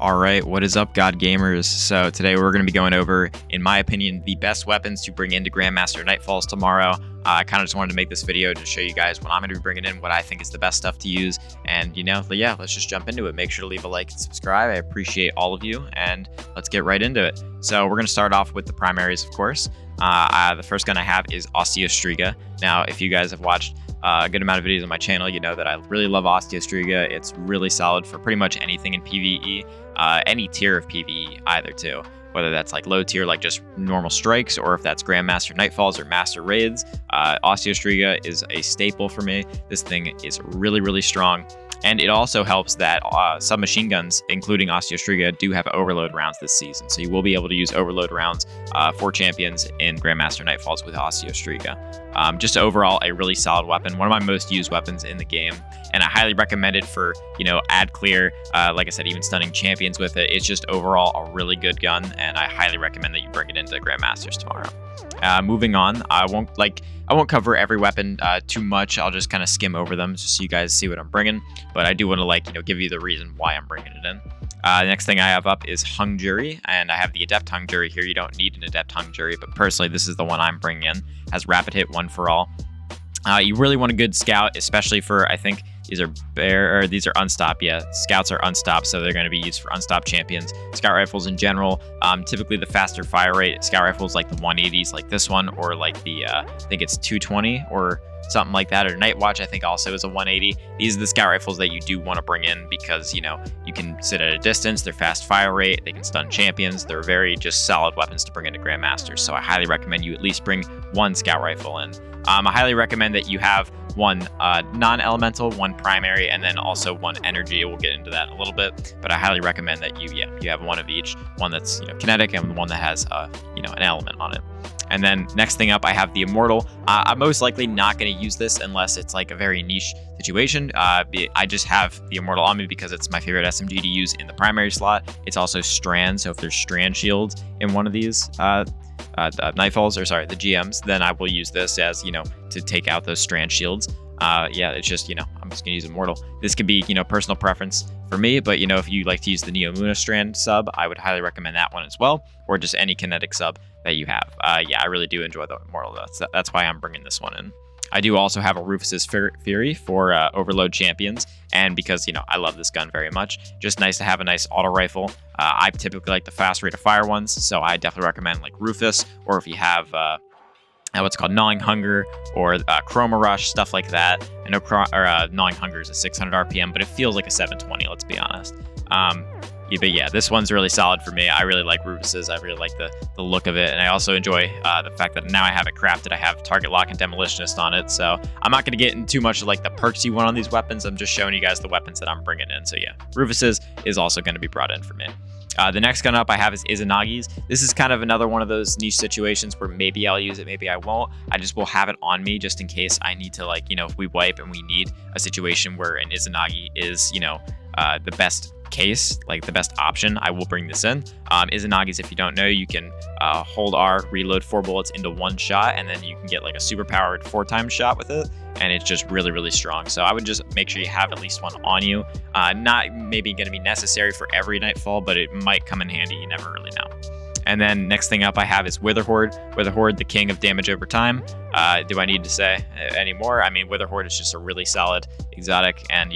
Alright, what is up, God Gamers? So today we're going to be going over, in my opinion, the best weapons to bring into Grandmaster Nightfalls tomorrow. I kind of just wanted to make this video to show you guys what I'm going to be bringing in, what I think is the best stuff to use, and yeah, let's just jump into it. Make sure to leave a like and subscribe. I appreciate all of you, and let's get right into it. So we're going to start off with the primaries, of course. The first gun I have is Osteostriga. Now, if you guys have watched a good amount of videos on my channel, you know that I really love Osteostriga. It's really solid for pretty much anything in PvE, any tier of PvE either too. Whether that's like low tier, like just normal strikes, or if that's Grandmaster Nightfalls or Master Raids, Osteostriga is a staple for me. This thing is really, really strong. And it also helps that submachine guns, including Osteostriga, do have overload rounds this season. So you will be able to use overload rounds for champions in Grandmaster Nightfalls with Osteostriga. Just overall, a really solid weapon. One of my most used weapons in the game. And I highly recommend it for, ad clear. Like I said, even stunning champions with it. It's just overall a really good gun. And I highly recommend that you bring it into Grandmasters tomorrow. Moving on, I won't cover every weapon too much. I'll just kind of skim over them just so you guys see what I'm bringing. But I do want to give you the reason why I'm bringing it in. The next thing I have up is Hung Jury, and I have the Adept Hung Jury here. You don't need an Adept Hung Jury, but personally, this is the one I'm bringing in. Has rapid hit, one for all. You really want a good scout, especially for, I think, these are unstopped. Yeah, scouts are unstopped, so they're going to be used for unstopped champions. Scout rifles in general, typically the faster fire rate. Scout rifles like the 180s, like this one, or like the I think it's 220 or something like that. Or Night Watch, I think also is a 180. These are the scout rifles that you do want to bring in because you can sit at a distance. They're fast fire rate. They can stun champions. They're very just solid weapons to bring into Grandmasters. So I highly recommend you at least bring one scout rifle in. I highly recommend that you have one non-elemental, one primary, and then also one energy. We'll get into that a little bit, but I highly recommend that you have one of each, one that's kinetic and one that has an element on it. And then next thing up, I have the Immortal. I'm most likely not going to use this unless it's like a very niche situation. I just have the Immortal on me because it's my favorite SMG to use in the primary slot. It's also strand, so if there's strand shields in one of these Nightfalls, or sorry, the GMs, then I will use this as, to take out those strand shields. It's just, I'm just gonna use Immortal. This could be, personal preference for me, but if you like to use the Neomuna strand sub, I would highly recommend that one as well, or just any kinetic sub that you have. I really do enjoy the Immortal. That's why I'm bringing this one in. I do also have a Rufus's Fury for overload champions, and because, I love this gun very much. Just nice to have a nice auto rifle. I typically like the fast rate of fire ones, so I definitely recommend like Rufus, or if you have what's called Gnawing Hunger or Chroma Rush, stuff like that. I know Gnawing Hunger is a 600 RPM, but it feels like a 720, let's be honest. But yeah, this one's really solid for me. I really like Rufus's. I really like the look of it, and I also enjoy the fact that now I have it crafted. I have Target Lock and Demolitionist on it, so I'm not going to get into too much of like the perks you want on these weapons. I'm just showing you guys the weapons that I'm bringing in. So yeah, Rufus's is also going to be brought in for me. The next gun up I have is Izanagi's. This is kind of another one of those niche situations where maybe I'll use it, maybe I won't. I just will have it on me just in case I need to, if we wipe and we need a situation where an Izanagi is, the best case, like the best option, I will bring this in. Izanagi's, if you don't know, you can hold R, reload 4 bullets into 1 shot, and then you can get like a super powered 4-time shot with it, and it's just really, really strong. So I would just make sure you have at least one on you. Not maybe going to be necessary for every Nightfall, but it might come in handy. You never really know. And then next thing up I have is Witherhoard. Witherhoard, the king of damage over time. Do I need to say any more? I mean, Witherhoard is just a really solid exotic, and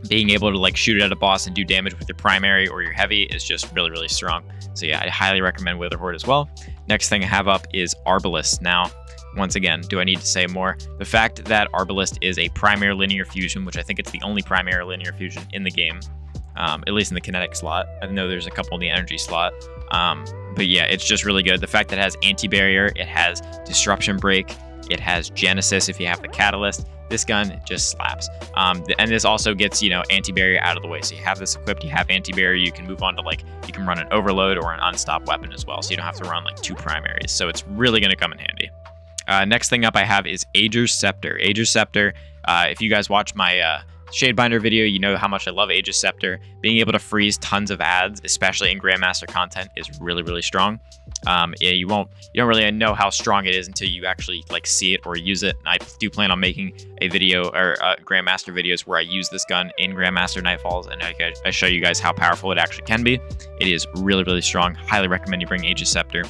being able to shoot it at a boss and do damage with your primary or your heavy is just really, really strong. So yeah, I highly recommend Witherhoard as well. Next thing I have up is Arbalest. Now, once again, do I need to say more? The fact that Arbalest is a primary linear fusion, which I think it's the only primary linear fusion in the game, at least in the kinetic slot. I know there's a couple in the energy slot. But yeah, it's just really good. The fact that it has anti-barrier, it has disruption break, it has Genesis if you have the catalyst. This gun just slaps. And this also gets, anti-barrier out of the way. So you have this equipped, you have anti-barrier, you can move on to you can run an overload or an unstopped weapon as well. So you don't have to run 2 primaries. So it's really going to come in handy. Next thing up I have is Ager's Scepter. Ager's Scepter, if you guys watch my Shadebinder video, you know how much I love Aegis Scepter. Being able to freeze tons of ads, especially in Grandmaster content, is really, really strong. Yeah, you don't really know how strong it is until you actually like see it or use it. And I do plan on making a video or Grandmaster videos where I use this gun in Grandmaster Nightfalls, and I show you guys how powerful it actually can be. It is really, really strong. Highly recommend you bring Aegis Scepter.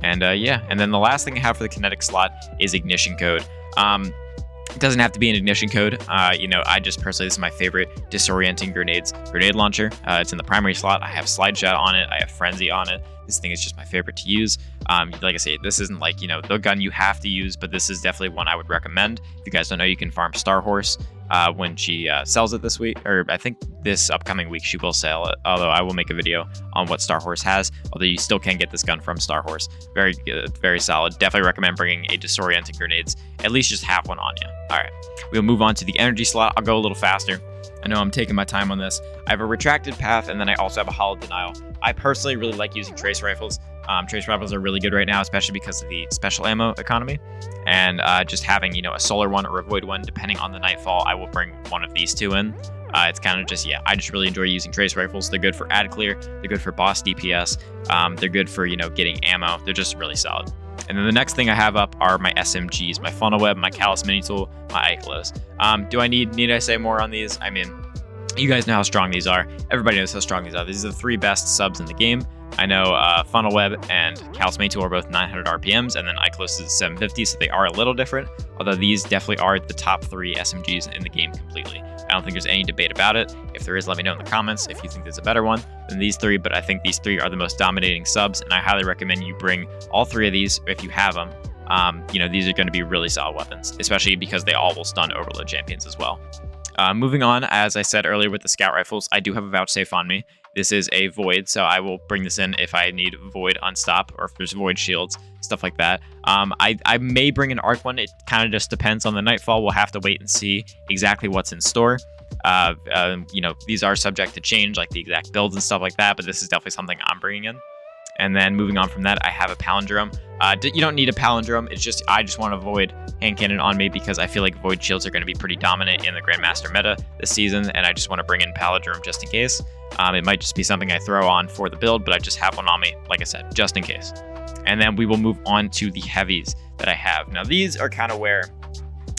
And yeah, and then the last thing I have for the kinetic slot is ignition code. It doesn't have to be an ignition code. You know, I just personally, this is my favorite disorienting grenade launcher. It's in the primary slot. I have slide shot on it. I have frenzy on it. This thing is just my favorite to use. Like I say, this isn't like, you know, the gun you have to use, but this is definitely one I would recommend. If you guys don't know, you can farm Star Horse when she sells it this week, or I think this upcoming week she will sell it, although I will make a video on what Star Horse has, although you still can get this gun from Star Horse. Very good, very solid. Definitely recommend bringing a disorienting grenades. At least just have one on you. All right, we'll move on to the energy slot. I'll go a little faster. I know I'm taking my time on this. I have a retracted path, and then I also have a hollow denial. I personally really like using trace rifles. Trace rifles are really good right now, especially because of the special ammo economy. And just having, you know, a solar one or a void one, depending on the nightfall, I will bring one of these two in. It's kind of just, yeah, I just really enjoy using trace rifles. They're good for ad clear. They're good for boss DPS. They're good for, you know, getting ammo. They're just really solid. And then the next thing I have up are my SMGs, my funnel web, my callus mini tool, my Ikelos. Do I need I say more on these? I mean, you guys know how strong these are. Everybody knows how strong these are. These are the 3 best subs in the game. I know Funnel Web and Callus Mini Tool are both 900 RPMs, and then Ikelos is 750, so they are a little different, although these definitely are the top 3 SMGs in the game completely. I don't think there's any debate about it. If there is, let me know in the comments if you think there's a better one than these 3, but I think these 3 are the most dominating subs, and I highly recommend you bring all 3 of these if you have them. You know, these are going to be really solid weapons, especially because they all will stun Overload champions as well. Moving on, as I said earlier with the scout rifles, I do have a vouchsafe on me. This is a void, so I will bring this in if I need void unstop or if there's void shields, stuff like that. I may bring an arc one. It kind of just depends on the nightfall. We'll have to wait and see exactly what's in store. You know, these are subject to change, like the exact builds and stuff like that, but this is definitely something I'm bringing in. And then moving on from that, I have a palindrome. You don't need a palindrome. It's just, I just want a void hand cannon on me because I feel like void shields are going to be pretty dominant in the Grandmaster meta this season, and I just want to bring in palindrome just in case. It might just be something I throw on for the build, but I just have one on me, like I said, just in case. And then we will move on to the heavies that I have. Now, these are kind of where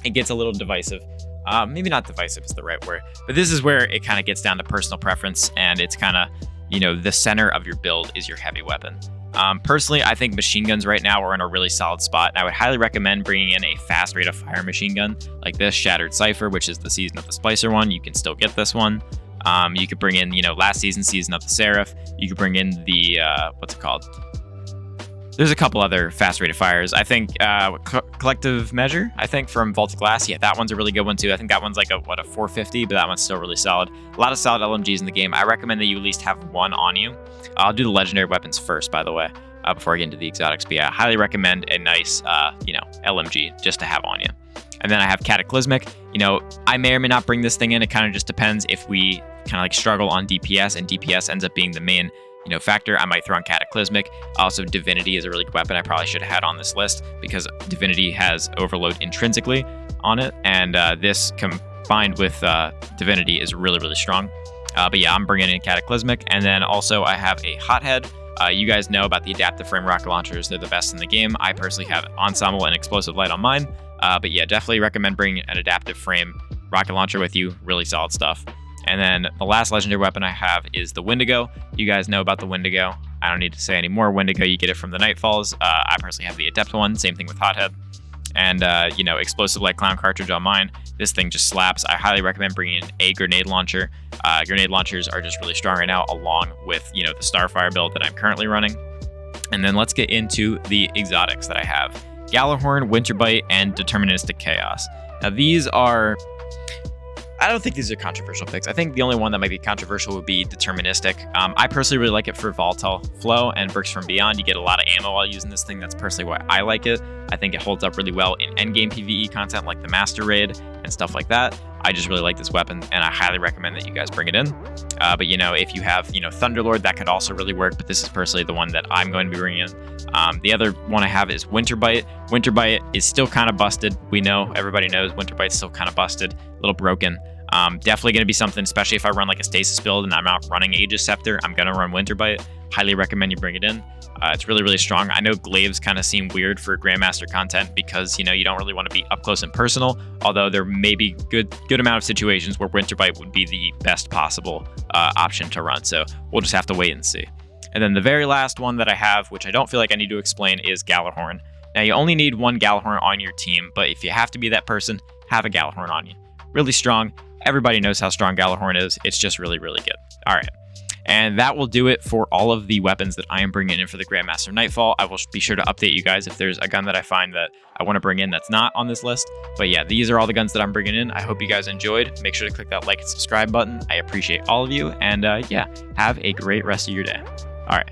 it gets a little divisive. Maybe not divisive is the right word, but this is where it kind of gets down to personal preference, and it's kind of, you know, the center of your build is your heavy weapon. Personally, I think machine guns right now are in a really solid spot, and I would highly recommend bringing in a fast rate of fire machine gun like this Shattered Cypher, which is the Season of the Splicer one. You can still get this one. You could bring in, you know, last Season of the Seraph. You could bring in the, what's it called? There's a couple other fast rated fires. I think Collective Measure, I think from Vaulted Glass. Yeah, that one's a really good one too. I think that one's like a 450, but that one's still really solid. A lot of solid LMGs in the game. I recommend that you at least have one on you. I'll do the legendary weapons first, by the way, before I get into the exotics. But yeah, I highly recommend a nice, you know, LMG just to have on you. And then I have Cataclysmic. You know, I may or may not bring this thing in. It kind of just depends if we kind of like struggle on DPS, and DPS ends up being the main, you know, factor. I might throw on Cataclysmic. Also, Divinity is a really good weapon I probably should have had on this list because Divinity has Overload intrinsically on it, and this combined with Divinity is really, really strong. But yeah, I'm bringing in Cataclysmic, and then also I have a Hothead. You guys know about the adaptive frame rocket launchers. They're the best in the game. I personally have Ensemble and Explosive Light on mine. But yeah, definitely recommend bringing an adaptive frame rocket launcher with you. Really solid stuff. And then the last legendary weapon I have is the Wendigo. You guys know about the Wendigo. I don't need to say any more. Wendigo, you get it from the Nightfalls. I personally have the Adept one. Same thing with Hothead. And, you know, Explosive Light Clown cartridge on mine. This thing just slaps. I highly recommend bringing in a grenade launcher. Grenade launchers are just really strong right now, along with, you know, the Starfire build that I'm currently running. And then let's get into the exotics that I have. Galahorn, Winterbite, and Deterministic Chaos. Now, these are... I don't think these are controversial picks. I think the only one that might be controversial would be Deterministic. I personally really like it for Volatile Flow and Bricks from Beyond. You get a lot of ammo while using this thing. That's personally why I like it. I think it holds up really well in endgame PvE content like the Master Raid and stuff like that. I just really like this weapon, and I highly recommend that you guys bring it in. But, you know, if you have, you know, Thunderlord, that could also really work, but this is personally the one that I'm going to be bringing in. The other one I have is Winterbite. Winterbite is still kind of busted. We know, everybody knows Winterbite's still kind of busted, a little broken. Definitely going to be something, especially if I run like a stasis build and I'm not running Aegis Scepter, I'm going to run Winterbite. Highly recommend you bring it in. It's really, really strong. I know glaives kind of seem weird for Grandmaster content because, you know, you don't really want to be up close and personal, although there may be good amount of situations where Winterbite would be the best possible option to run. So we'll just have to wait and see. And then the very last one that I have, which I don't feel like I need to explain, is Gjallarhorn. Now, you only need one Gjallarhorn on your team, but if you have to be that person, have a Gjallarhorn on you. Really strong. Everybody knows how strong Gjallarhorn is. It's just really, really good. All right. And that will do it for all of the weapons that I am bringing in for the Grandmaster Nightfall. I will be sure to update you guys if there's a gun that I find that I want to bring in that's not on this list. But yeah, these are all the guns that I'm bringing in. I hope you guys enjoyed. Make sure to click that like and subscribe button. I appreciate all of you. And yeah, have a great rest of your day. All right.